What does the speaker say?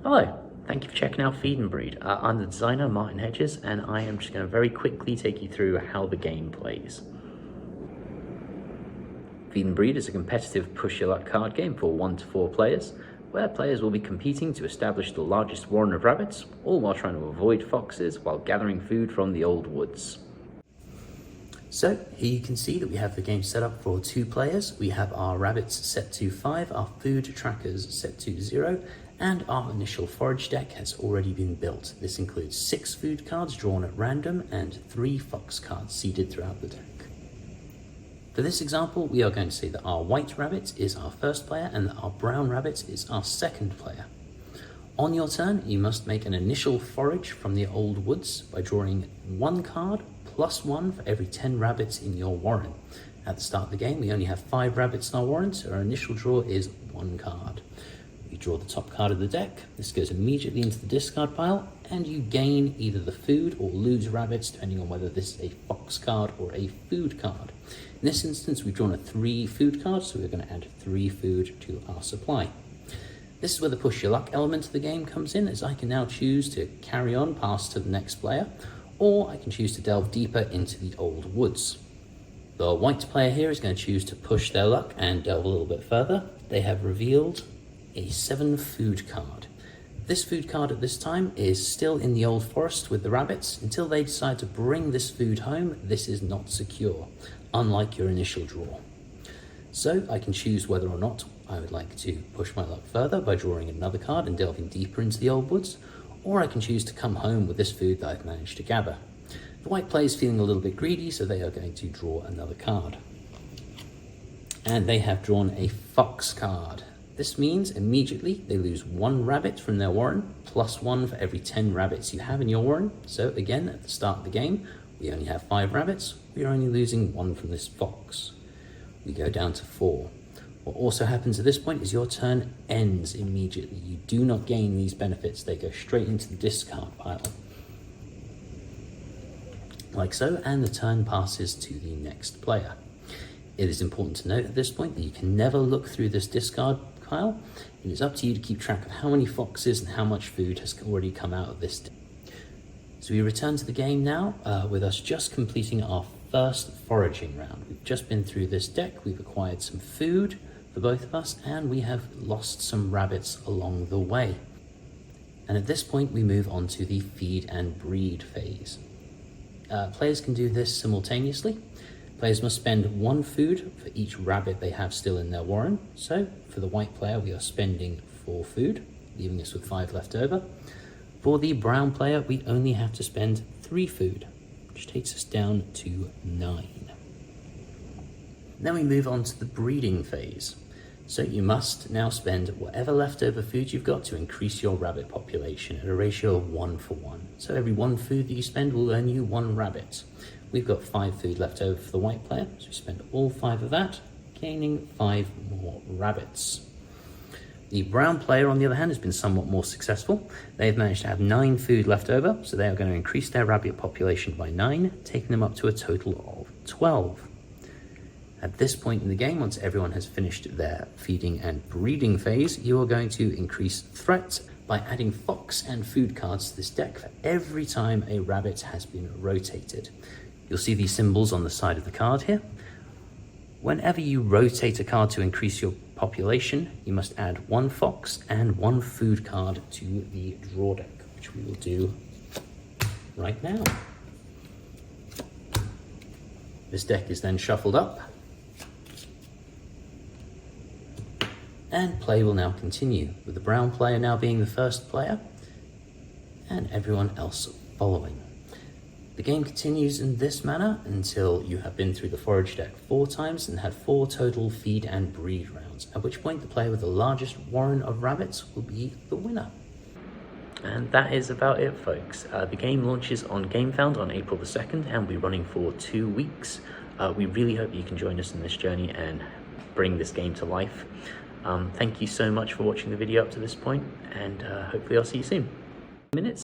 Hello, thank you for checking out Feed and Breed. I'm the designer, Martyn Heges, and I am just going to very quickly take you through how the game plays. Feed and Breed is a competitive push-your-luck card game for 1 to 4 players, where players will be competing to establish the largest warren of rabbits, all while trying to avoid foxes while gathering food from the old woods. So here you can see that we have the game set up for 2 players. We have our rabbits set to 5, our food trackers set to 0, and our initial forage deck has already been built. This includes 6 food cards drawn at random and 3 fox cards seeded throughout the deck. For this example, we are going to say that our white rabbit is our first player and that our brown rabbit is our second player. On your turn, you must make an initial forage from the old woods by drawing 1 card plus 1 for every 10 rabbits in your warren. At the start of the game, we only have 5 rabbits in our warren, so our initial draw is 1 card. You draw the top card of the deck, this goes immediately into the discard pile, and you gain either the food or lose rabbits, depending on whether this is a fox card or a food card. In this instance, we've drawn a 3 food card, so we're going to add 3 food to our supply. This is where the push your luck element of the game comes in, as I can now choose to carry on past to the next player, or I can choose to delve deeper into the old woods. The white player here is going to choose to push their luck and delve a little bit further. They have revealed a 7 food card. This food card at this time is still in the old forest with the rabbits. Until they decide to bring this food home, this is not secure, unlike your initial draw. So I can choose whether or not I would like to push my luck further by drawing another card and delving deeper into the old woods, or I can choose to come home with this food that I've managed to gather. The white player is feeling a little bit greedy, so they are going to draw another card. And they have drawn a fox card. This means immediately they lose 1 rabbit from their warren, plus 1 for every 10 rabbits you have in your warren. So again, at the start of the game, we only have 5 rabbits. We are only losing 1 from this fox. We go down to 4. What also happens at this point is your turn ends immediately. You do not gain these benefits. They go straight into the discard pile. Like so, and the turn passes to the next player. It is important to note at this point that you can never look through this discard pile. It is up to you to keep track of how many foxes and how much food has already come out of this. So we return to the game now with us just completing our first foraging round. We've just been through this deck, we've acquired some food for both of us, and we have lost some rabbits along the way. And at this point we move on to the feed and breed phase. Players can do this simultaneously. Players must spend 1 food for each rabbit they have still in their warren. So for the white player we are spending 4 food, leaving us with 5 left over. For the brown player we only have to spend 3 food, which takes us down to 9. Then we move on to the breeding phase. So you must now spend whatever leftover food you've got to increase your rabbit population at a ratio of 1 for 1. So every 1 food that you spend will earn you 1 rabbit. We've got 5 food left over for the white player, so we spend all 5 of that, gaining 5 more rabbits. The brown player, on the other hand, has been somewhat more successful. They've managed to have 9 food left over, so they are going to increase their rabbit population by 9, taking them up to a total of 12. At this point in the game, once everyone has finished their feeding and breeding phase, you are going to increase threat by adding fox and food cards to this deck for every time a rabbit has been rotated. You'll see these symbols on the side of the card here. Whenever you rotate a card to increase your population, you must add 1 fox and 1 food card to the draw deck, which we will do right now. This deck is then shuffled up, and play will now continue, with the brown player now being the first player, and everyone else following. The game continues in this manner until you have been through the forage deck 4 times and had 4 total feed and breed rounds, at which point the player with the largest warren of rabbits will be the winner. And that is about it, folks. The game launches on GameFound on April the 2nd and will be running for 2 weeks. We really hope you can join us in this journey and bring this game to life. Thank you so much for watching the video up to this point, and hopefully I'll see you soon. Minutes.